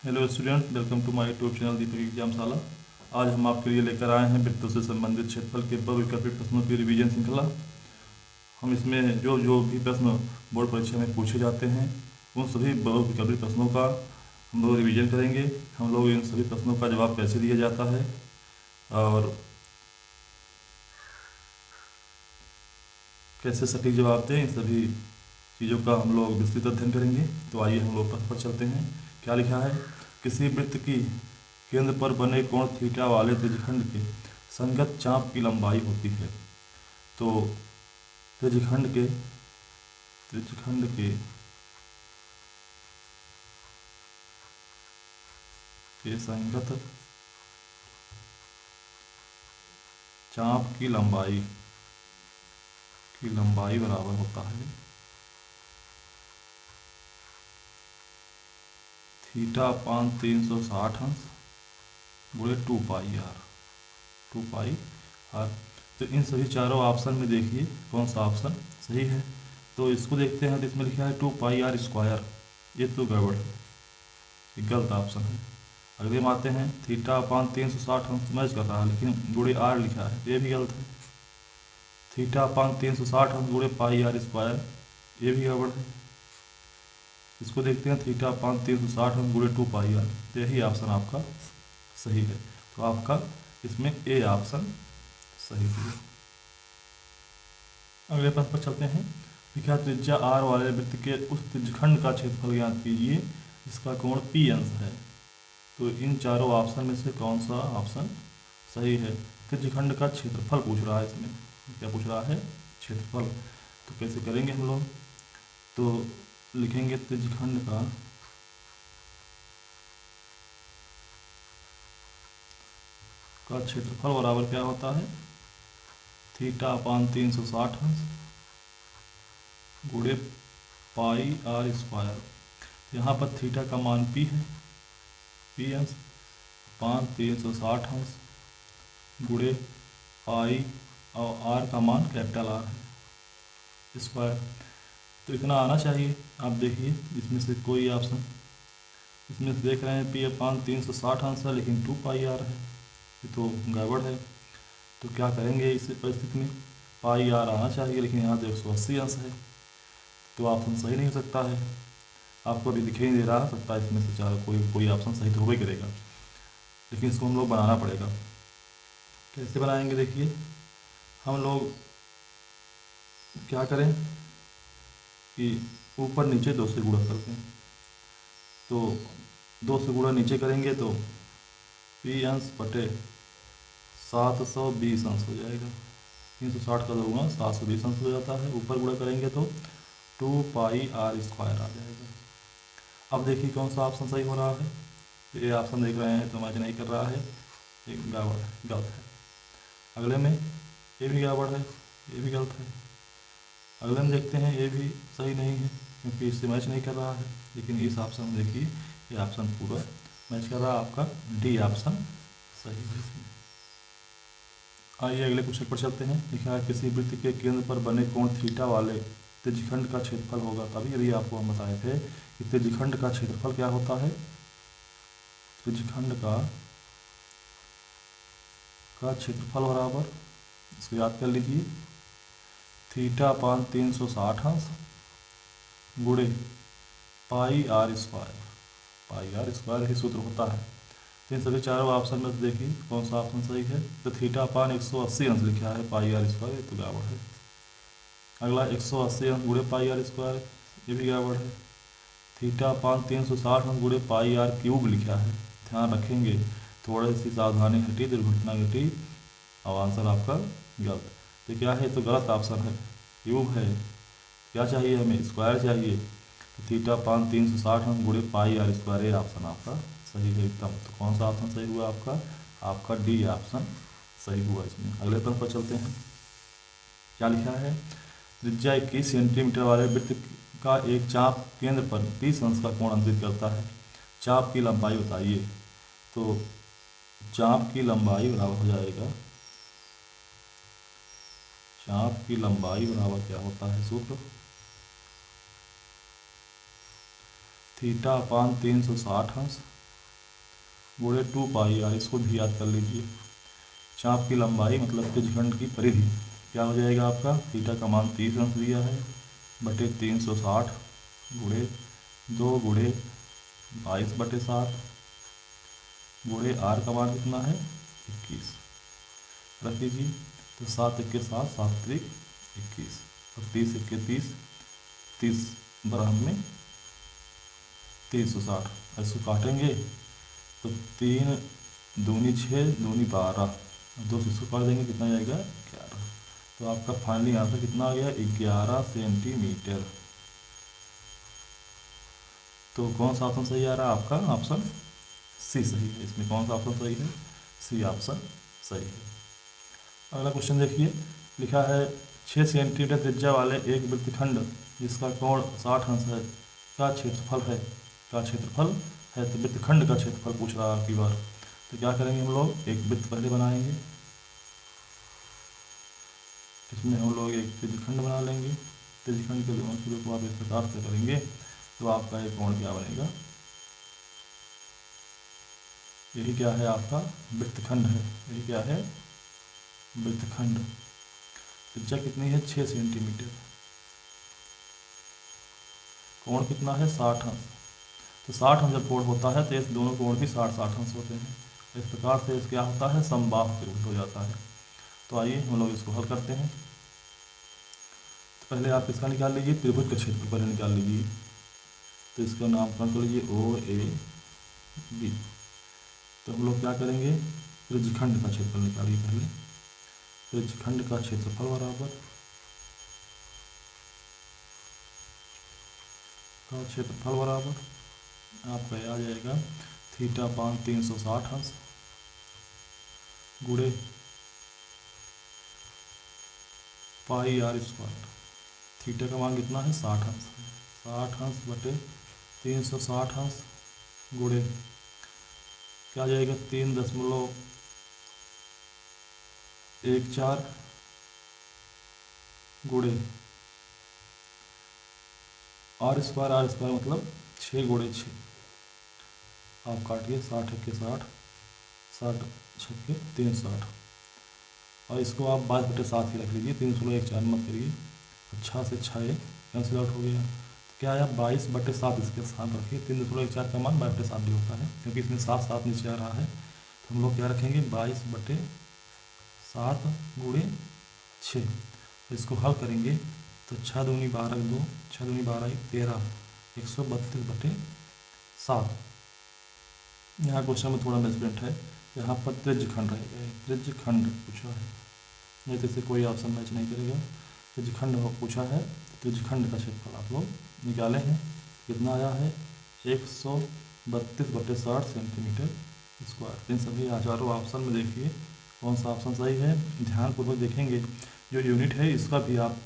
Hello students, welcome to my YouTube channel Deepak Examshala. आज हम आपके लिए लेकर आए हैं वृत्तों से संबंधित क्षेत्रफल के बहुविकल्पी प्रश्नों की रिवीजन श्रृंखला। हम इसमें जो जो भी प्रश्न बोर्ड परीक्षा में पूछे जाते हैं उन सभी बहुविकल्पी प्रश्नों का हम लोग रिवीजन करेंगे। हम लोग इन सभी प्रश्नों का जवाब कैसे दिया जाता है और कैसे सटीक जवाब दें, इन सभी चीज़ों का हम लोग विस्तृत अध्ययन करेंगे। तो आइए हम लोग प्रश्न पर चलते हैं। क्या लिखा है? किसी वृत्त की केंद्र पर बने कोण थीटा वाले त्रिज्यखंड के संगत चाप की लंबाई होती है। तो त्रिज्यखंड के त्रिज्यखंड के संगत चाप की लंबाई बराबर होता है थीटा अपान 360 गुणे 2 पाई आर। तो इन सभी चारों ऑप्शन में देखिए कौन सा ऑप्शन सही है। तो इसको देखते हैं। तो इसमें लिखा है 2 पाई आर स्क्वायर, ये तो गड़बड़ है, ये गलत ऑप्शन है। अगले में आते हैं थीटा अपान 360 मैच कर रहा है लेकिन गुणे आर लिखा है, ये भी गलत है। थीटा अपान 360 गुणे पाई आर स्क्वायर, ये भी गड़बड़ है। इसको देखते हैं थीटा अपान 360 गुणे 2 पाई आर, तो यही ऑप्शन आपका सही है। तो आपका इसमें ए ऑप्शन सही है। अगले प्रश्न पर चलते हैं। लिखा त्रिज्या आर वाले वृत्त के उस त्रिज्यखंड का क्षेत्रफल ज्ञात कीजिए जिसका कोण पी अंश है। तो इन चारों ऑप्शन में से कौन सा ऑप्शन सही है? त्रिज्यखंड का क्षेत्रफल पूछ रहा है। इसमें क्या पूछ रहा है? क्षेत्रफल। तो कैसे करेंगे हम लोग? तो लिखेंगे त्रिज्यखंड का क्षेत्रफल बराबर क्या होता है? थीटा अपान 360 गुणे पाई आर स्क्वायर। यहाँ पर थीटा का मान पी है, पी अंश अपान 360 गुणे पाई और आर का मान कैपिटल आर है स्क्वायर। तो इतना आना चाहिए। आप देखिए इसमें से कोई ऑप्शन, इसमें से देख रहे हैं पी अपान 360 अंश है लेकिन 2 पाई आर है, ये तो गड़बड़ है। तो क्या करेंगे इस परिस्थिति में? पाई आर आना चाहिए लेकिन यहाँ तो 180 अंश है, तो ऑप्शन सही नहीं हो सकता है। आपको अभी दिखाई नहीं दे रहा सकता है इसमें से चार कोई ऑप्शन सही तो हो ही करेगा, लेकिन इसको हम लोग बनाना पड़ेगा। कैसे बनाएंगे? देखिए हम लोग क्या करें कि ऊपर नीचे 2 से गुणा करते हैं। तो 2 से गुणा नीचे करेंगे तो पी अंश बटे 720 अंश हो जाएगा। 360 का 2 गुणा 720 अंश हो जाता है। ऊपर गुणा करेंगे तो 2 पाई आर स्क्वायर आ जाएगा। अब देखिए कौन सा ऑप्शन सही हो रहा है। ये ऑप्शन देख रहे हैं तो मैच नहीं कर रहा है, ये गलत है। अगले में ये भी गड़बड़ है, ये भी गलत है। अगले में देखते हैं, ये भी सही नहीं है क्योंकि इससे मैच नहीं कर रहा है। लेकिन इस ऑप्शन में देखिए ये ऑप्शन पूरा मैच कर रहा है, आपका डी ऑप्शन सही है इसमें। आइए अगले क्वेश्चन पर चलते हैं। लिखा है किसी वृत्त के केंद्र पर बने कोण थीटा वाले त्रिज्यखंड का क्षेत्रफल होगा। तभी अभी आपको हम बताए थे कि त्रिज्यखंड का क्षेत्रफल क्या होता है। त्रिज्यखंड का क्षेत्रफल बराबर, इसको याद कर लीजिए, थीटा अपान 360 अंश गुणे pi R square. Pi R square ही सूत्र होता है। तो इन सभी चारों ऑप्शन में से देखिए कौन सा ऑप्शन सही है। तो थीटा अपान 180 अंश लिखा है पाई आर स्क्वायर, ये तो गड़बड़ है। अगला 180 अंश गुणे पाई आर स्क्वायर, ये भी गड़बड़ है। थीटा अपान 360 अंश गुणे पाई आर क्यूब लिखा है, ध्यान रखेंगे, थोड़ी सी सावधानी हटी, दुर्घटना घटी, और आंसर आपका गलत। तो क्या है? तो गलत ऑप्शन है, क्यूब है। क्या चाहिए हमें? स्क्वायर चाहिए। तो थीटा अपान 360 अंश गुणे पाई आर स्क्वायर, ये ऑप्शन आपका सही है एकदम। तो कौन सा ऑप्शन सही हुआ आपका? आपका डी ऑप्शन सही हुआ इसमें। अगले प्रश्न पर चलते हैं। क्या लिखा है? त्रिज्या 21 सेंटीमीटर वाले वृत्त का एक चाप केंद्र पर 30 अंश का कोण अंकित करता है। चाप की लंबाई बताइए। तो चाप की लंबाई बराबर हो जाएगा, चाप की लंबाई बराबर क्या होता है सूत्र? थीटा अपान 360 अंश गुणे 2πr, इसको भी याद कर लीजिए। चाप की लंबाई मतलब त्रिज्यखंड की परिधि क्या हो जाएगा आपका, थीटा का मान 30 अंश दिया है बटे 360 गुणे 2 गुणे 22/7 गुणे आर का मान कितना है 21 रख दीजिए। तो 7 1 के साथ 7 त्रिक 21 और 30 1 के 30 30 बराबर में 360। इसको काटेंगे तो 3 दूनी 6 दूनी 12 दो से इसको काट देंगे कितना जाएगा 11। तो आपका फाइनली आंसर कितना आ गया 11 सेंटीमीटर। तो कौन सा ऑप्शन सही आ रहा है आपका, ऑप्शन सी सही है। इसमें कौन सा ऑप्शन सही है, सी ऑप्शन सही है। अगला क्वेश्चन देखिए, लिखा है 6 सेंटीमीटर त्रिज्या वाले एक वृत्तखंड जिसका कोण 60 अंश है का क्षेत्रफल है, तो वृत्तखंड का क्षेत्रफल पूछ रहा है आपकी बार। तो क्या करेंगे हम लोग, एक वृत्त पहले बनाएंगे, इसमें हम लोग एक त्रिज्यखंड बना लेंगे। त्रिज्यखंड के दोनों सिरों को आप इस प्रकार से करेंगे तो आपका एक कोण क्या बनेगा, यही क्या है आपका वृत्तखंड है, यही क्या है वृत्तखंड। त्रिज्या कितनी है 6 सेंटीमीटर, कोण कितना है 60 अंश। तो 60 अंश जब कोण होता है तो इस दोनों कोण भी 60 अंश होते हैं। इस प्रकार से इस क्या होता है समबाहु त्रिभुज हो जाता है। तो आइए हम लोग इसको हल करते हैं। तो पहले आप इसका निकाल लीजिए, त्रिभुज का क्षेत्रफल पहले निकाल लीजिए। तो इसका नामकरण कर लीजिए OAB। तो हम लोग क्या करेंगे, त्रिज्यखंड का क्षेत्रफल निकालिए पहले। त्रिज्यखंड का क्षेत्रफल बराबर आपका आ जाएगा थीटा पान 360 अंश गुणे पाई आर स्क्वायर। थीटा का मान कितना है 60 अंश, 60 अंश बटे 360 अंश गुणे क्या आ जाएगा 3.14 गुणे आर स्क्वायर मतलब 6 गुणे 6। आप काटिए 60 1 के 60, 60 6 के 360 और इसको आप 22/7 ही रख लीजिए, 3.14 मत करिए। 6 से 6 कैंसिल आउट हो गया। तो क्या है 22/7 इसके साथ रखिए। 3.14 का मान 22/7 भी होता है क्योंकि इसमें 7 7 नीचे आ रहा है। तो हम लोग क्या रखेंगे 22/7 गुणे 6। इसको हल करेंगे तो 6 दूनी 12 2 6 दूनी 12 13 132/7। यहाँ क्वेश्चन में थोड़ा मेजरमेंट है, यहाँ पर त्रिज्यखंड रहेगा, त्रिज्यखंड पूछा है, नहीं तो इससे कोई ऑप्शन मैच नहीं करेगा। त्रिज्यखंड पूछा है, त्रिज्यखंड का क्षेत्रफल आप लोग निकाले हैं, कितना आया है 132/60 सेंटीमीटर स्क्वायर। इन सभी चारों ऑप्शन में देखिए कौन सा ऑप्शन सही है, ध्यानपूर्वक देखेंगे। जो यूनिट है इसका भी आप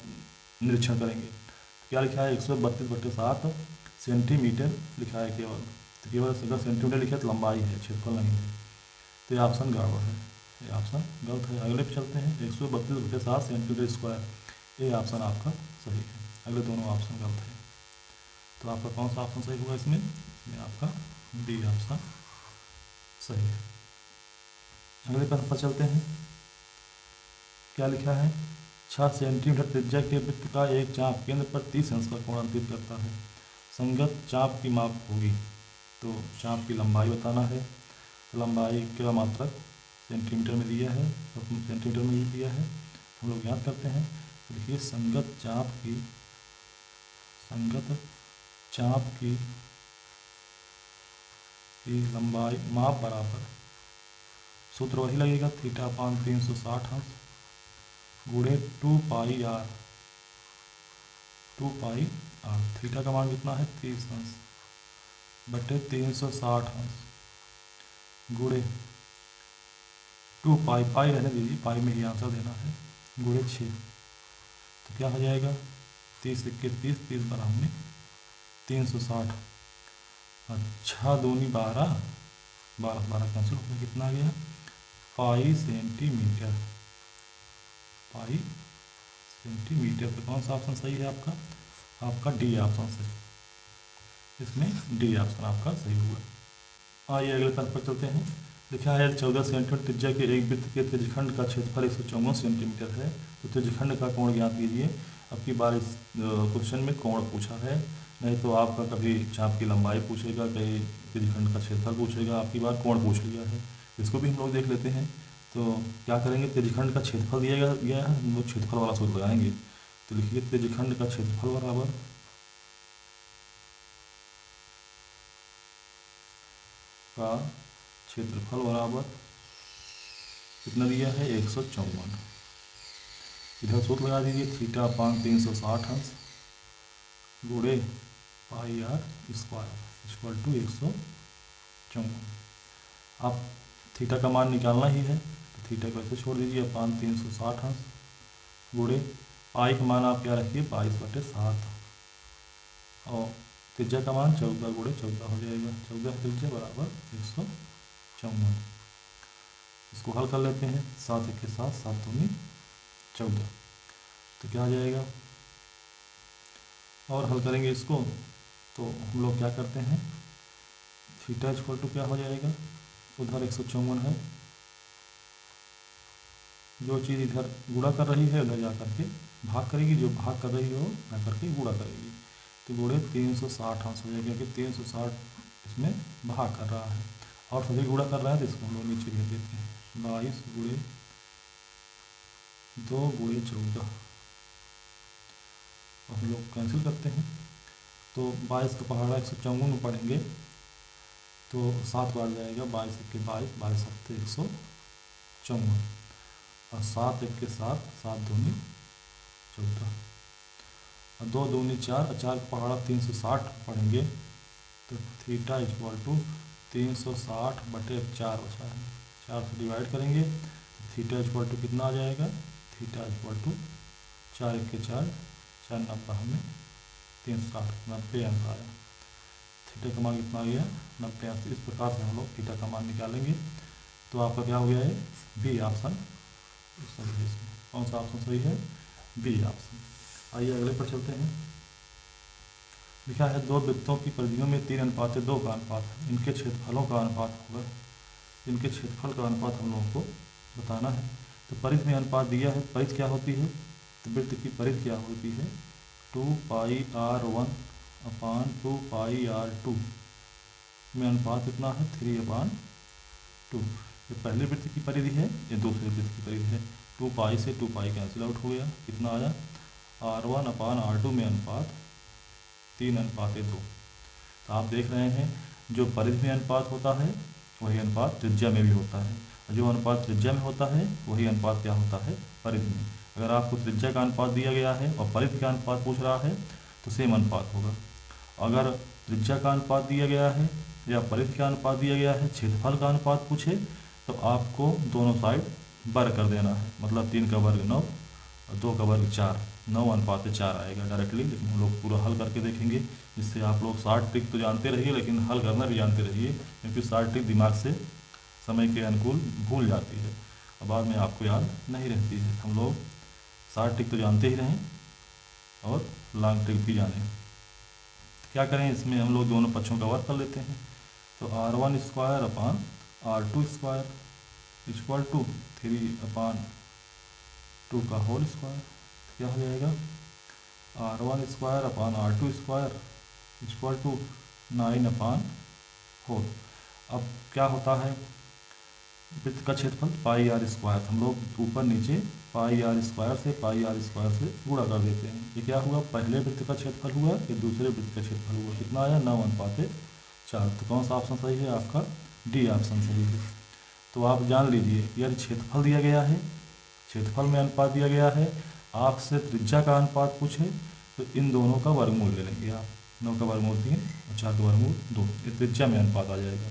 निरीक्षण करेंगे। क्या लिखा है 132/60 सेंटीमीटर लिखा है केवल, तो केवल अगर सेंटीमीटर लिखा है तो लंबाई है, क्षेत्रफल नहीं है। तो ये ऑप्शन गड़बड़ है, ये ऑप्शन गलत है। अगले पे चलते हैं 132/60 सेंटीमीटर स्क्वायर, ये ऑप्शन आपका सही है, अगले दोनों ऑप्शन गलत है। तो आपका कौन सा ऑप्शन सही होगा इसमें, आपका डी ऑप्शन सही है। अगले प्रश्न पर चलते हैं, क्या लिखा है 6 सेंटीमीटर त्रिज्या के वृत्त का एक चाप केंद्र पर 30 अंश का कोण अंकित करता है, संगत चाप की माप होगी। तो चाप की लंबाई बताना है, लंबाई का मात्रक सेंटीमीटर में दिया है, सेंटीमीटर में ही दिया है, हम लोग याद करते हैं। देखिए संगत चाप की लंबाई माप बराबर सूत्र वही लगेगा थीटा पान 360 अंश गुणे 2πr। थीटा का मान कितना है 30 अंश बटे 360 अंश गुणे 2π रहने दीजिए, पाई में ही आंसर देना है, गुणे 6। तो क्या हो जाएगा 30 1 के 30 30 बराबर में 360 और 6 दूनी 12 12 कैंसिल हो गया, कितना आ गया पाई सेंटीमीटर। तो कौन सा ऑप्शन सही है आपका डी ऑप्शन सही, इसमें डी ऑप्शन आपका सही हुआ। आइए अगले प्रश्न पर चलते हैं। लिखा है 14 सेंटीमीटर त्रिज्या के एक वृत्त के त्रिज्यखंड का क्षेत्रफल 154 सेंटीमीटर है, तो त्रिज्यखंड का कोण ज्ञात कीजिए। अब की बार इस क्वेश्चन में कोण पूछा है, नहीं तो आपका कभी चाप की लंबाई पूछेगा, कहीं त्रिज्यखंड का क्षेत्रफल पूछेगा, आपकी बार कोण पूछ लिया है। इसको भी हम लोग देख लेते हैं। तो क्या करेंगे, त्रिज्यखंड का क्षेत्रफल दिया गया है, हम लोग क्षेत्रफल वाला सूत्र लगाएंगे। तो लिखिए त्रिज्यखंड का क्षेत्रफल बराबर का क्षेत्रफल बराबर कितना दिया है, 154। इधर सूत्र लगा दीजिए, थीटा अपान 360 अंश गुणे pi R square equal to 154। आप थीटा का मान निकालना ही है, तो थीटा को ऐसे छोड़ दीजिए, अपान 360 अंश गुणे पाई का मान आप क्या रखिए, 22/7, और त्रिज्या का मान 14 गुणे 14 हो जाएगा। 14 त्रिज्या बराबर 154। इसको हल कर लेते हैं, 7 1 के साथ 7 दूनी 14, तो क्या आ जाएगा। और हल करेंगे इसको, तो हम लोग क्या करते हैं, थीटा इक्वल टू क्या हो जाएगा, उधर 154 है, जो चीज़ इधर गुणा कर रही है उधर जा करके भाग करेगी, जो भाग कर रही हो जा करके गुणा करेगी। तो गुणे 360 अंश हो जाएगा, क्योंकि 360 इसमें भाग कर रहा है और सभी गुणा कर रहा है, तो इसको हम लोग नीचे लिख देते हैं, 22 गुणे 2 गुणे 14, और हम लोग कैंसिल करते हैं। तो 22 का पहाड़ा 154 में पढ़ेंगे तो 7 बार जाएगा, 22 1 के 22, 22 7 154, और 7 1 के 7, 7 दूनी 14, और 2 दूनी 4, और 4 का पहाड़ा 360 पढ़ेंगे, तो थीटा इक्वल टू 360/4 बचा है, 4 से डिवाइड करेंगे तो थीटा इक्वल टू कितना आ जाएगा, थीटा इक्वल टू 4 1 के 4, 4 90 में 360, 90 अंक आया। थीटा का मान कितना आ गया, 90 अंक। इस प्रकार से हम लोग थीटा का मान निकालेंगे। तो आपका क्या हो गया है, बी ऑप्शन सही है। इसमें कौन सा ऑप्शन सही है, बी ऑप्शन। आइए अगले पर चलते हैं। लिखा है दो वृत्तों की परिधियों में 3:2 का अनुपात है, इनके क्षेत्रफलों का अनुपात होगा। इनके क्षेत्रफल का अनुपात हम लोगों को बताना है। तो परिधि में अनुपात दिया है, परिधि क्या होती है, तो वृत्त की परिधि क्या होती है, 2πr1 अपान 2πr2 में अनुपात कितना है, 3/2। ये पहले वृत्त की परिधि है, ये दूसरे वृत्त की परिधि है। 2π से 2π कैंसिल आउट हो गया, कितना आया, r1 अपान r2 में अनुपात 3:2। तो आप देख रहे हैं जो परिधि में अनुपात होता है वही अनुपात त्रिज्या में भी होता है, और जो अनुपात त्रिज्या में होता है वही अनुपात क्या होता है, परिधि में। अगर आपको त्रिज्या का अनुपात दिया गया है और परिधि का अनुपात पूछ रहा है तो सेम अनुपात होगा। अगर त्रिज्या का अनुपात दिया गया है या परिधि का अनुपात दिया गया है, क्षेत्रफल का अनुपात पूछे तो आपको दोनों साइड वर्ग कर देना है, मतलब 3 का वर्ग 9 और 2 का वर्ग 4, 9:4 आएगा डायरेक्टली। लेकिन हम लोग पूरा हल करके देखेंगे, जिससे आप लोग शॉर्ट ट्रिक तो जानते रहिए लेकिन हल करना भी जानते रहिए, क्योंकि शॉर्ट ट्रिक दिमाग से समय के अनुकूल भूल जाती है और बाद में आपको याद नहीं रहती है। हम लोग शॉर्ट ट्रिक तो जानते ही रहें और लॉन्ग ट्रिक भी जानें। क्या करें, इसमें हम लोग दोनों पक्षों का वर्ग कर लेते हैं। तो r1 square upon r2 square equal to 3/2 का होल स्क्वायर, क्या हो जाएगा, r1 square upon r2 square equal to 9/4। अब क्या होता है, वृत्त का क्षेत्रफल πr स्क्वायर, हम लोग ऊपर नीचे πr स्क्वायर से गुणा कर देते हैं। ये क्या हुआ, पहले वृत्त का क्षेत्रफल हुआ, ये दूसरे वृत्त का क्षेत्रफल हुआ, कितना आया, 9:4। तो कौन सा ऑप्शन सही है, आपका डी ऑप्शन सही है। तो आप जान लीजिए, यदि क्षेत्रफल दिया गया है, क्षेत्रफल में अनुपात दिया गया है, आपसे त्रिज्या का अनुपात पूछे तो इन दोनों का वर्गमूल ले लेंगे आप, 9 का वर्गमूल 3 और 4 का वर्गमूल 2, ये त्रिज्या में अनुपात आ जाएगा।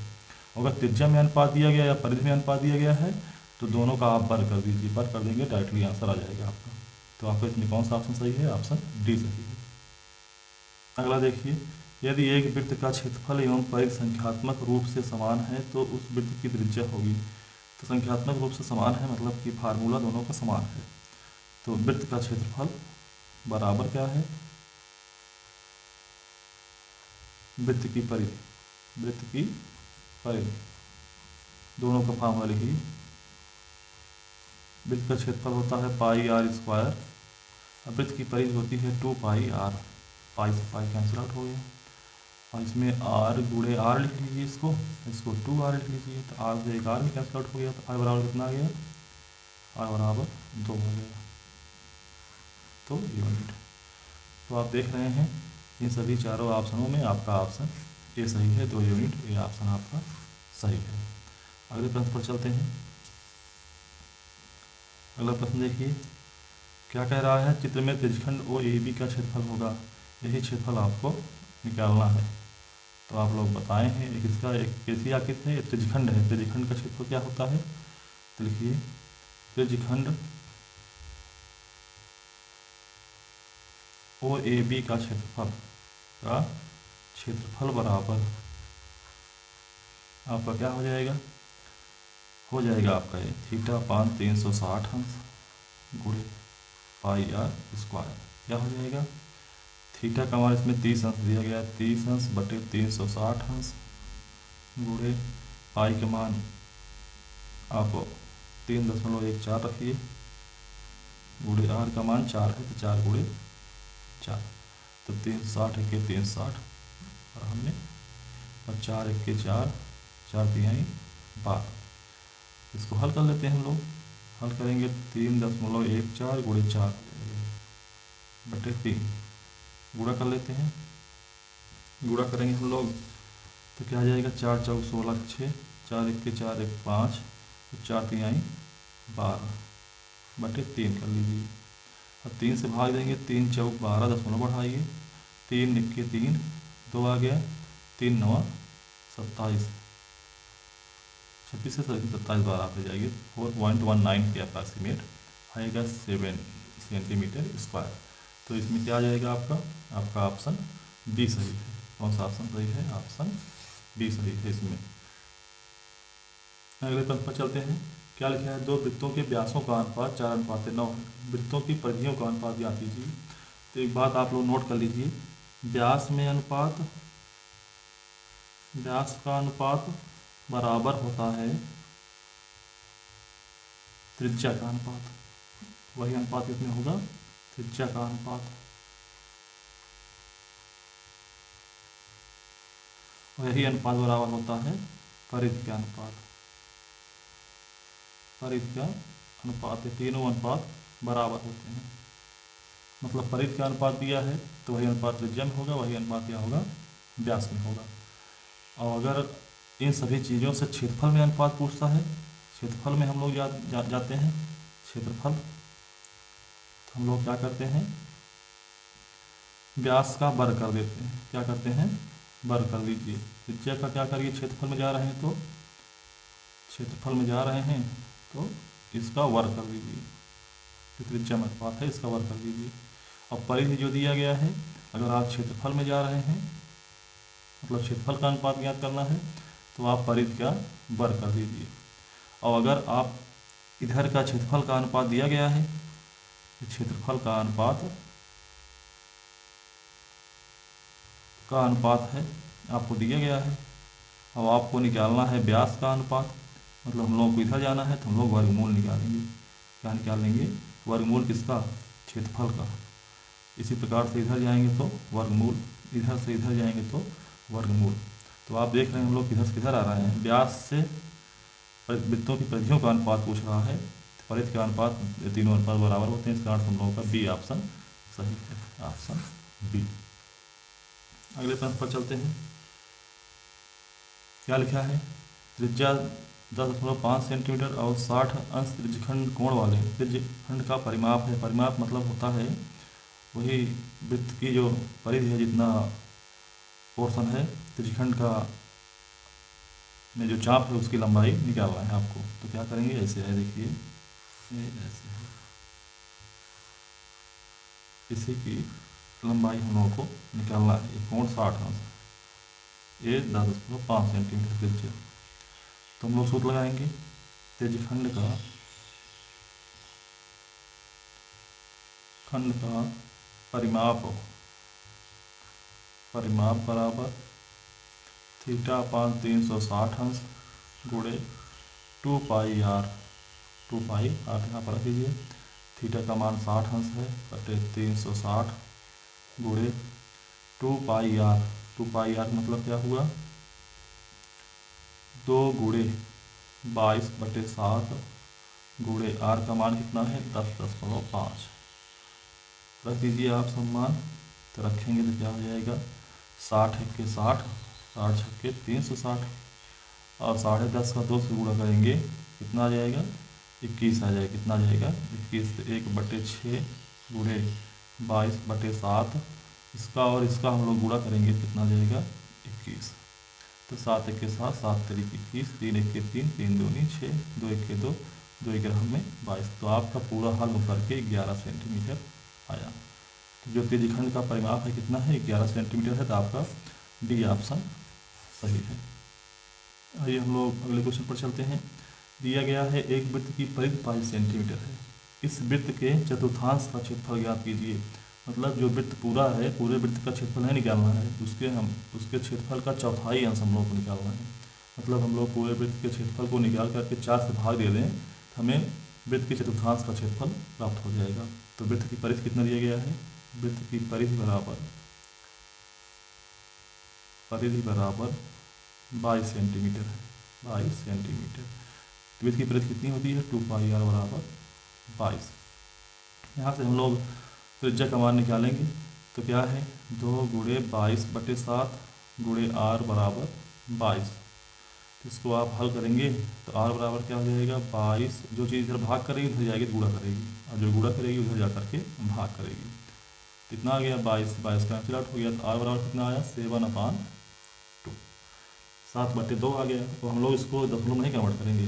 अगर त्रिज्या में अनुपात दिया गया या परिधि में अनुपात दिया गया है तो दोनों का आप वर्ग कर दीजिए, वर्ग कर देंगे डायरेक्टली आंसर आ जाएगा आपका। तो आपका इसमें कौन सा ऑप्शन सही है, ऑप्शन डी सही है। अगला देखिए, यदि एक वृत्त का क्षेत्रफल एवं परिधि संख्यात्मक रूप से समान है तो उस वृत्त की त्रिज्या होगी। तो संख्यात्मक रूप से समान है मतलब कि फार्मूला दोनों का समान है। तो वृत्त का क्षेत्रफल बराबर क्या है, वृत्त की परिधि, वृत्त की परिधि, दोनों का फार्मूला लिखिए। वृत्त का क्षेत्रफल होता है पाई आर स्क्वायर, अब वृत्त की परिधि होती है 2 पाई आर, पाई से पाई कैंसिल आउट हो गया, और इसमें आर गुणे आर लिख लीजिए, इसको 2 आर लिख लीजिए, तो आर से एक आर भी कैंसिल आउट हो गया, तो आर बराबर कितना आ गया, आर बराबर 2 हो गया, तो यूनिट। तो आप देख रहे हैं इन सभी चारों ऑप्शनों में आपका ऑप्शन ए सही है, 2 यूनिट ये ऑप्शन आपका सही है। अगले प्रश्न पर चलते हैं। अगला प्रश्न देखिए, क्या कह रहा है, चित्र में त्रिज्यखंड ओ ए बी का क्षेत्रफल होगा, यही क्षेत्रफल आपको निकालना है। तो आप लोग बताए हैं, एक इसका एक कैसी आकृति है, त्रिज्यखंड है, त्रिज्यखंड का क्षेत्रफल क्या होता है, तो लिखिए त्रिज्यखंड ओ ए बी का क्षेत्रफल बराबर आपका क्या हो जाएगा, आपका ये थीटा पान 360 अंश गुणे पाई आर स्क्वायर, क्या हो जाएगा, थीटा का मान इसमें 30 अंश दिया गया, 30 अंश बटे 360 अंश गुणे पाई का मान आप 3.14 रखिए, गुणे आर का मान 4 है, तो 4 गुणे 4, तो 360 1 360, और हमने और 4 1 4, 4 3 12, इसको हल कर लेते हैं हम लोग, हल करेंगे 3.14 गुणे 4 बटे 3, गुणा कर लेते हैं, गुणा करेंगे हम लोग तो क्या आ जाएगा, 4 चौक 16 6, 4 1 4 1 5, 4 3 12 बटे 3 कर लीजिए, और 3 से भाग देंगे, 3 चौक 12 दशमलव बढ़ाइए, 3 1 3 2 आ गया, 3 9 27, 26 से 27 बार आप ले जाइए, 4.19 के अप्रॉक्सीमेट आएगा 7 सेंटीमीटर स्क्वायर। तो इसमें क्या आ जाएगा आपका ऑप्शन बी सही है। कौन सा ऑप्शन सही है, ऑप्शन बी सही है इसमें। अगले प्रश्न पर चलते हैं। क्या लिखा है, दो वृत्तों के व्यासों का अनुपात 4:9 है, वृत्तों की परिधियों का अनुपात ज्ञात कीजिए। तो एक बात आप लोग नोट कर लीजिए, व्यास का अनुपात बराबर होता है त्रिज्या का अनुपात, वही अनुपात कितने होगा, त्रिज्या का अनुपात, वही अनुपात बराबर होता है परिधि का अनुपात, परिधि का अनुपात, तीनों अनुपात बराबर होते हैं, मतलब परिधि का अनुपात दिया है तो वही अनुपात त्रिज्या में होगा, वही अनुपात क्या होगा, व्यास में होगा। और अगर इन सभी चीज़ों से क्षेत्रफल में अनुपात पूछता है, क्षेत्रफल में हम लोग जाते हैं, क्षेत्रफल तो हम लोग क्या करते हैं, व्यास का वर्ग कर देते हैं, क्या करते हैं, वर्ग कर लीजिए, त्रिज्या का क्या करिए, क्षेत्रफल में जा रहे हैं तो इसका वर्ग कर लीजिए, जो त्रिज्या में अनुपात है इसका वर्ग कर लीजिए। और परिधि जो दिया गया है, अगर आप क्षेत्रफल में जा रहे हैं, मतलब क्षेत्रफल का अनुपात ज्ञात करना है, तो आप परिधि का वर्ग कर दीजिए। और अगर आप इधर का क्षेत्रफल का अनुपात दिया गया है, क्षेत्रफल का अनुपात है आपको दिया गया है, अब आपको निकालना है व्यास का अनुपात, मतलब हम लोगों को इधर जाना है तो हम लोग वर्गमूल निकालेंगे, क्या निकालेंगे, वर्गमूल किसका, क्षेत्रफल का। इसी प्रकार से इधर जाएंगे तो वर्गमूल, इधर से इधर जाएंगे तो वर्गमूल। तो आप देख रहे हैं हम लोग किधर से किधर आ रहे हैं, व्यास से वृत्तों की परिधियों का अनुपात पूछ रहा है, परिधि का अनुपात, तीनों अनुपात बराबर होते हैं, इसका अर्थ हम लोगों का बी ऑप्शन सही है, ऑप्शन बी। अगले प्रश्न पर चलते हैं। क्या लिखा है, त्रिज्या 10.5 सेंटीमीटर और 60 अंश त्रिज्यखंड कोण वाले त्रिज्यखंड का परिमाप है, परिमाप मतलब होता है वही वृत्त की जो परिधि है, जितना पोर्शन है त्रिज्यखंड का में जो चाप है उसकी लंबाई निकालना है आपको। तो क्या करेंगे, ऐसे है, देखिए ये ऐसे है, इसी की लंबाई हम लोगों को निकालना है, ये कोण 60 अंश, ये 10.5 सेंटीमीटर त्रिज्या। तो हम लोग सूत्र लगाएंगे, त्रिज्यखंड का परिमाप बराबर थीटा अपान 360 अंश गुणे 2 पाई आर यहाँ पर रख दीजिए। थीटा का मान 60 अंश है बटे 360 गुणे 2 पाई आर मतलब क्या हुआ 2 गुणे 22/7 गुणे आर का मान कितना है 10.5 रख दीजिए आप सम्मान। तो रखेंगे तो क्या हो जाएगा 60 के 60 60 छक्के 360 और 10.5 का 2 से गुणा करेंगे कितना आ जाएगा 21 आ जाएगा। कितना आ जाएगा 21 तो 1/6 गुणे 22/7 इसका और इसका हम लोग गुणा करेंगे कितना आ जाएगा 21। तो 7 1 के 7 7 3 21 3 1 के 3 3 दूनी 6 2 1 के 2 2 1 में 22। तो आपका पूरा हल करके 11 सेंटीमीटर आया। तो जो त्रिज्यखंड का परिमाप है कितना है 11 सेंटीमीटर है। तो आपका डी ऑप्शन सही है। आइए हम लोग अगले क्वेश्चन पर चलते हैं। दिया गया है एक वृत्त की परिधि 5 सेंटीमीटर है। इस वृत्त के चतुर्थांश का क्षेत्रफल ज्ञात कीजिए। मतलब जो वृत्त पूरा है पूरे वृत्त का क्षेत्रफल नहीं निकालना है उसके क्षेत्रफल का चौथाई अंश हम लोग को निकालना है। मतलब हम लोग पूरे वृत्त के क्षेत्रफल को निकाल करके 4 से भाग दे दें तो हमें वृत्त के चतुर्थांश का क्षेत्रफल प्राप्त हो जाएगा। तो वृत्त की परिधि कितना दिया गया है वृत्त की परिधि बराबर 22 सेंटीमीटर है 22 सेंटीमीटर। वृत्त की परिधि कितनी होती है 2 पाई आर बराबर 22। यहाँ से हम लोग त्रिज्या का मान निकालेंगे तो क्या है 2 गुणे 22/7 गुणे आर बराबर 22। तो इसको आप हल करेंगे तो आर बराबर क्या हो जाएगा 22। जो चीज़ इधर भाग करेगी उधर जाएगी तो गुणा करेगी और जो गुणा करेगी उधर जा करके भाग करेगी। कितना आ गया 22 का कैंसिल आउट हो गया। तो आर बराबर कितना आया 7/2 7/2 आ गया। तो हम लोग इसको दशमलव नहीं कन्वर्ट करेंगे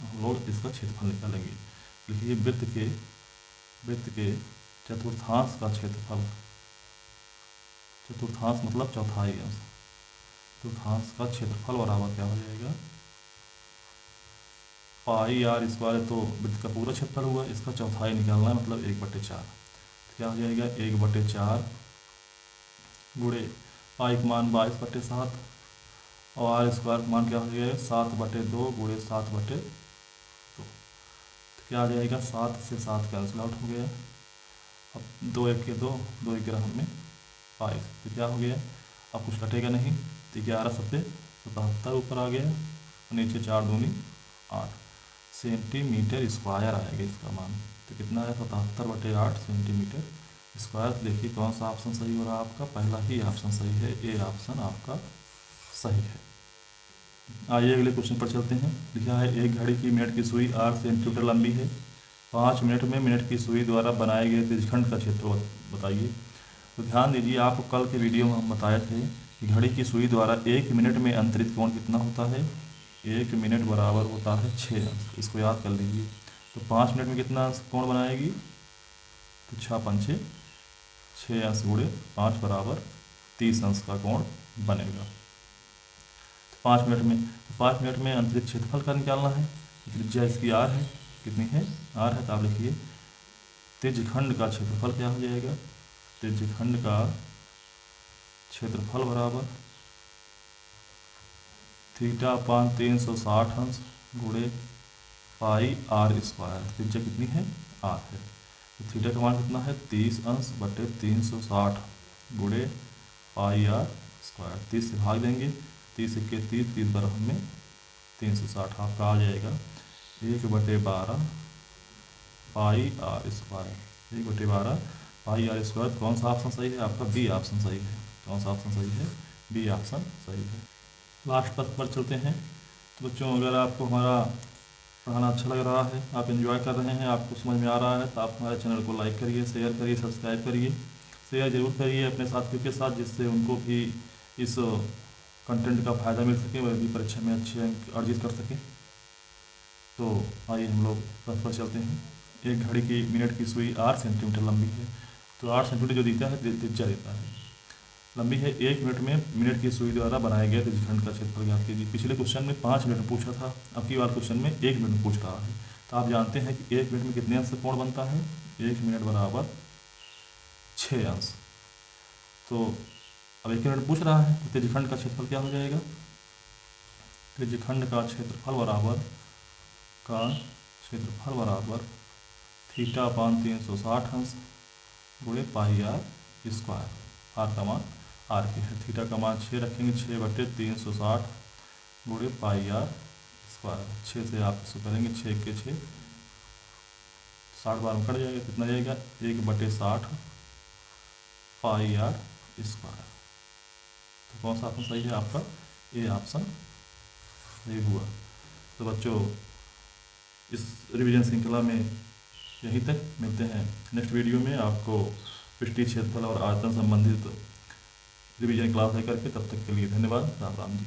हम लोग इसका क्षेत्रफल निकालेंगे। देखिए वृत्त के चतुर्थांश का क्षेत्रफल चतुर्थांश मतलब चौथाई अंश चतुर्थांश का क्षेत्रफल बराबर क्या हो जाएगा पाई आर स्क्वायर। तो वृत्त का पूरा क्षेत्रफल हुआ इसका चौथाई निकालना है मतलब 1/4। तो क्या हो जाएगा 1/4 गुणे पाई का मान 22/7 और आर स्क्वायर का मान क्या हो जाएगा 7/2 गुणे 7/2। तो क्या आ जाएगा 7 से 7 कैंसिल आउट हो गया। अब 2 1 के 2 2 1 में 22। तो क्या हो गया अब कुछ कटेगा नहीं। तो 11 सत्ते 77 ऊपर आ गया और नीचे 4 दूनी 8 सेंटीमीटर स्क्वायर आएगा इसका मान। तो कितना है 77/8 सेंटीमीटर स्क्वायर। देखिए कौन सा ऑप्शन सही हो रहा है आपका पहला ही ऑप्शन सही है ए ऑप्शन आपका सही है। आइए अगले क्वेश्चन पर चलते हैं। लिखा है एक घड़ी की मिनट की सुई 8 सेंटीमीटर लंबी है। 5 मिनट में मिनट की सुई द्वारा बनाए गए त्रिज्यखंड का क्षेत्र बताइए। तो ध्यान दीजिए आपको कल के वीडियो में हम बताए थे कि घड़ी की सुई द्वारा 1 मिनट में अंतरित कोण कितना होता है 1 मिनट बराबर होता है 6 अंश। इसको याद कर लीजिए। तो 5 मिनट में कितना कोण बनाएगी तो 6×5 6 अंश गुणे 5 बराबर 30 अंश का कोण बनेगा। 5 मिनट में अंतरिक्ष क्षेत्रफल का निकालना है। त्रिज्या इसकी आर है कितनी है आर है। तो आप लिखिए त्रिज्यखंड का क्षेत्रफल क्या हो जाएगा त्रिज्यखंड का क्षेत्रफल बराबर थीटा अपान 360 अंश गुणे पाई आर स्क्वायर। त्रिज्या कितनी है आर है। तो थीटा का मान कितना है 30 अंश बटे 360 गुणे पाई आर स्क्वायर। 30 से भाग देंगे 30 1 के 30 बार हमें 360 आपका आ जाएगा 1/12 pi R square 1/12 pi R square. कौन सा ऑप्शन सही है आपका बी ऑप्शन सही है। कौन सा ऑप्शन सही है बी ऑप्शन सही है। लास्ट पर चलते हैं। तो बच्चों अगर आपको हमारा पढ़ाना अच्छा लग रहा है आप एंजॉय कर रहे हैं आपको समझ में आ रहा है तो आप हमारे चैनल को लाइक करिए शेयर करिए सब्सक्राइब करिए। शेयर जरूर करिए अपने साथियों के साथ जिससे उनको भी इस कंटेंट का फ़ायदा मिल सके वह भी परीक्षा में अच्छे अंक अर्जित कर सकें। तो आइए हम लोग पर चलते हैं। एक घड़ी की मिनट की सुई 8 सेंटीमीटर लंबी है। तो 8 सेंटीमीटर जो देता है त्रिज्या देता है लंबी है। 1 मिनट में मिनट की सुई द्वारा बनाए गए त्रिज्यखंड का क्षेत्रफल ज्ञात कीजिए। पिछले क्वेश्चन में 5 मिनट में पूछा था अब की बार क्वेश्चन में 1 मिनट में पूछ रहा है। तो आप जानते हैं कि 1 मिनट में कितने अंश कोण बनता है 1 मिनट बराबर 6 अंश। तो अब 1 मिनट पूछ रहा है तो त्रिज्यखंड का क्षेत्रफल क्या हो जाएगा त्रिज्यखंड का क्षेत्रफल बराबर थीटा अपान 360 अंश गुणे पाई आर स्क्वायर। आर का मान आर के है, थीटा का मान 6 रखेंगे, 6/360 गुणे पाई आर स्क्वायर। 6 से आप इसको करेंगे, 6 के 6 60 बार में कट जाएगा, कितना जाएगा 1/60 पाई आर स्क्वायर। तो कौन सा ऑप्शन सही है आपका? ए ऑप्शन सही हुआ। तो बच्चों इस रिवीजन श्रृंखला में यहीं तक, मिलते हैं नेक्स्ट वीडियो में आपको पृष्ठीय क्षेत्रफल और आयतन संबंधित रिवीजन क्लास लेकर के। तब तक के लिए धन्यवाद। राम राम जी।